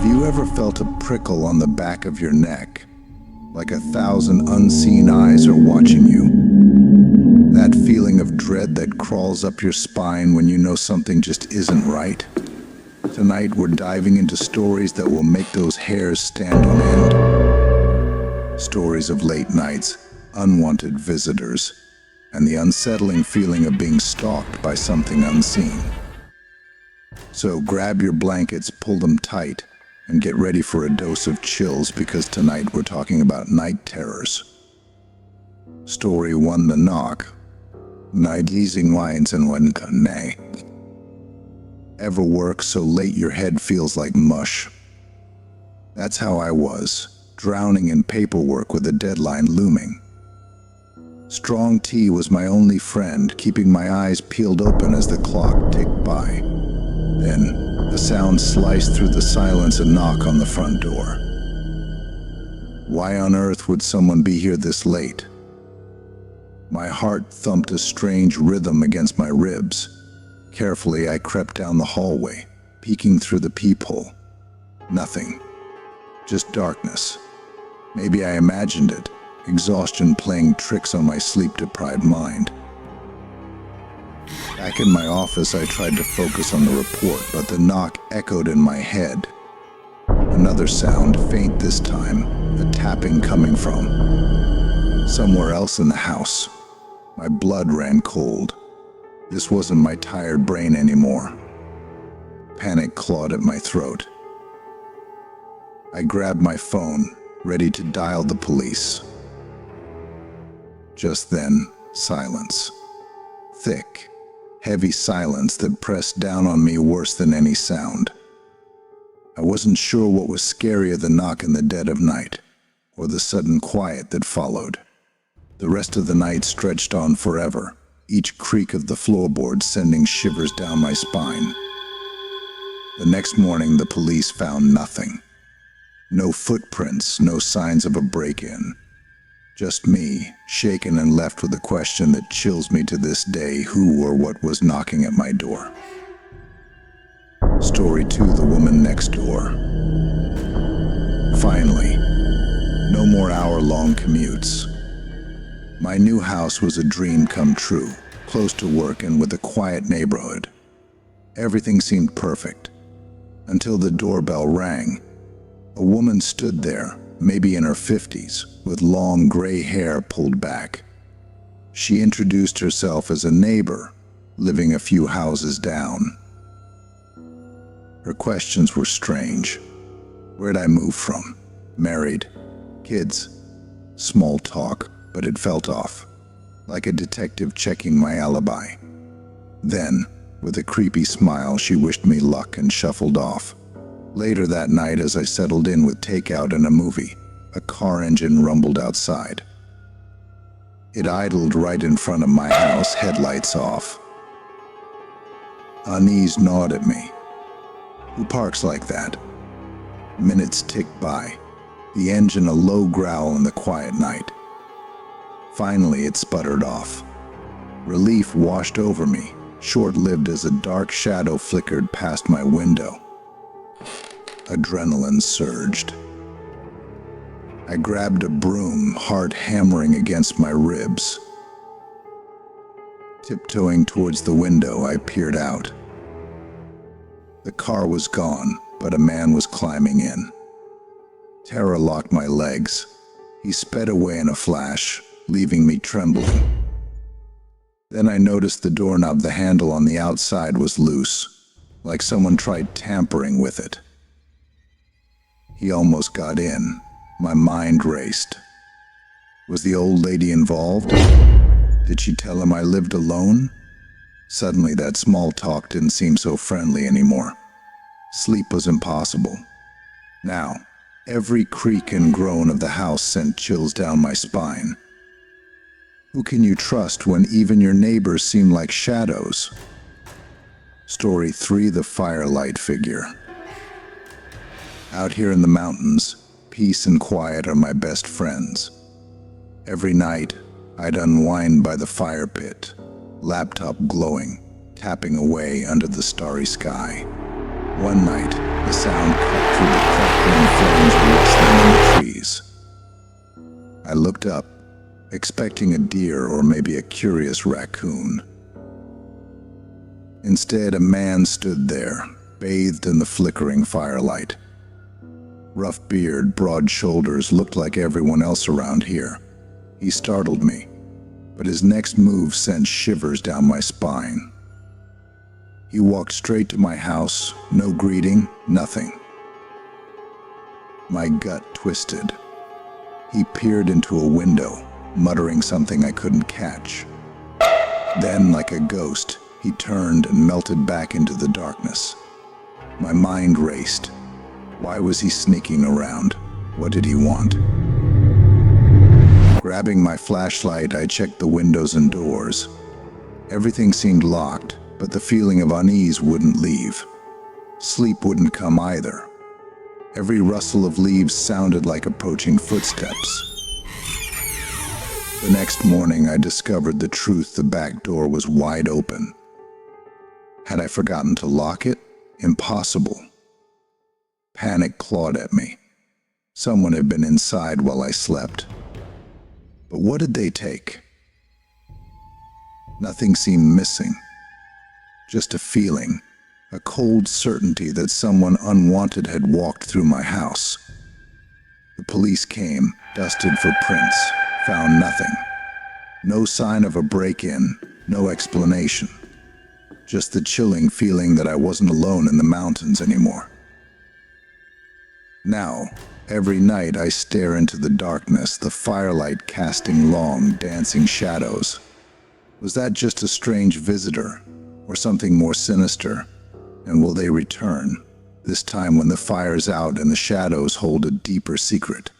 you ever felt a prickle on the back of your neck, like 1,000 unseen eyes are watching you? That feeling of dread that crawls up your spine when you know something just isn't right? Tonight we're diving into stories that will make those hairs stand on end. Stories of late nights, unwanted visitors, and the unsettling feeling of being stalked by something unseen. So grab your blankets, pull them tight, and get ready for a dose of chills, because tonight we're talking about night terrors. Story 1: The Knock. Nightleasing lines and what nay. Ever work so late your head feels like mush? That's how I was, drowning in paperwork with a deadline looming. Strong tea was my only friend, keeping my eyes peeled open as the clock ticked by. Then, a sound sliced through the silence, a knock on the front door. Why on earth would someone be here this late? My heart thumped a strange rhythm against my ribs. Carefully, I crept down the hallway, peeking through the peephole. Nothing. Just darkness. Maybe I imagined it, exhaustion playing tricks on my sleep-deprived mind. Back in my office, I tried to focus on the report, but the knock echoed in my head. Another sound, faint this time, a tapping coming from somewhere else in the house. My blood ran cold. This wasn't my tired brain anymore. Panic clawed at my throat. I grabbed my phone, ready to dial the police. Just then, silence. Thick, heavy silence that pressed down on me worse than any sound. I wasn't sure what was scarier, the knock in the dead of night, or the sudden quiet that followed. The rest of the night stretched on forever, each creak of the floorboards sending shivers down my spine. The next morning, the police found nothing. No footprints, no signs of a break-in. Just me, shaken and left with a question that chills me to this day: who or what was knocking at my door? Story 2: The Woman Next Door. Finally, no more hour-long commutes. My new house was a dream come true, close to work and with a quiet neighborhood. Everything seemed perfect, until the doorbell rang. A woman stood there, maybe in her 50s, with long gray hair pulled back. She introduced herself as a neighbor, living a few houses down. Her questions were strange. Where'd I move from? Married? Kids? Small talk, but it felt off, like a detective checking my alibi. Then, with a creepy smile, she wished me luck and shuffled off. Later that night, as I settled in with takeout and a movie, a car engine rumbled outside. It idled right in front of my house, headlights off. Unease gnawed at me. Who parks like that? Minutes ticked by, the engine a low growl in the quiet night. Finally, it sputtered off. Relief washed over me, short-lived, as a dark shadow flickered past my window. Adrenaline surged. I grabbed a broom, heart hammering against my ribs. Tiptoeing towards the window, I peered out. The car was gone, but a man was climbing in. Terror locked my legs. He sped away in a flash, leaving me trembling. Then I noticed the doorknob, the handle on the outside, was loose, like someone tried tampering with it. He almost got in. My mind raced. Was the old lady involved? Did she tell him I lived alone? Suddenly, that small talk didn't seem so friendly anymore. Sleep was impossible. Now, every creak and groan of the house sent chills down my spine. Who can you trust when even your neighbors seem like shadows? Story 3: The Firelight Figure. Out here in the mountains, peace and quiet are my best friends. Every night, I'd unwind by the fire pit, laptop glowing, tapping away under the starry sky. One night, the sound cut through the I looked up, expecting a deer or maybe a curious raccoon. Instead, a man stood there, bathed in the flickering firelight. Rough beard, broad shoulders, looked like everyone else around here. He startled me, but his next move sent shivers down my spine. He walked straight to my house, no greeting, nothing. My gut twisted. He peered into a window, muttering something I couldn't catch. Then, like a ghost, he turned and melted back into the darkness. My mind raced. Why was he sneaking around? What did he want? Grabbing my flashlight, I checked the windows and doors. Everything seemed locked, but the feeling of unease wouldn't leave. Sleep wouldn't come either. Every rustle of leaves sounded like approaching footsteps. The next morning, I discovered the truth. The back door was wide open. Had I forgotten to lock it? Impossible. Panic clawed at me. Someone had been inside while I slept. But what did they take? Nothing seemed missing. Just a feeling, a cold certainty that someone unwanted had walked through my house. The police came, dusted for prints, found nothing. No sign of a break-in, no explanation. Just the chilling feeling that I wasn't alone in the mountains anymore. Now, every night I stare into the darkness, the firelight casting long, dancing shadows. Was that just a strange visitor, or something more sinister? And will they return, this time when the fire's out and the shadows hold a deeper secret?